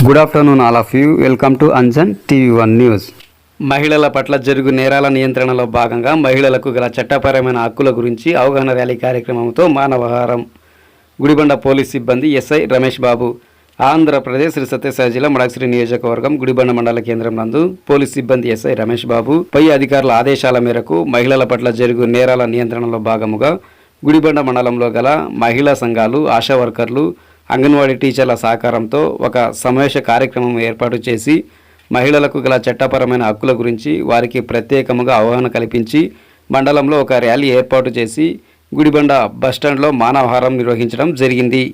Good afternoon all of you. Welcome to Anjan TV1 news. మహిళల పట్ల జరుగు నేరాల నియంత్రణలో భాగంగా మహిళలకు గల చట్టపరమైన హక్కుల గురించి అవగాహన ర్యాలీ కార్యక్రమంతో మానవహారం గుడిబండ పోలీస్ సిబ్బంది ఎస్ఐ రమేష్ బాబు ఆంధ్రప్రదేశ్ శ్రీ సత్యసాయి జిల్లా మడకసిరి నియోజకవర్గం గుడిబండ మండల కేంద్రం నందు పోలీస్ సిబ్బంది ఎస్ఐ రమేష్ బాబు పై అధికారుల ఆదేశాల మేరకు మహిళల పట్ల జరుగు నేరాల నియంత్రణలో భాగముగా గుడిబండ మండలంలో గల మహిళా సంఘాలు, ఆశా వర్కర్లు, అంగన్వాడీ టీచర్ల సహకారంతో ఒక సమావేశ కార్యక్రమం ఏర్పాటు చేసి మహిళలకు గల చట్టపరమైన హక్కుల గురించి వారికి ప్రత్యేకముగా అవగాహన కల్పించి మండలంలో ఒక ర్యాలీ ఏర్పాటు చేసి గుడిబండ బస్టాండ్లో మానవహారం నిర్వహించడం జరిగింది.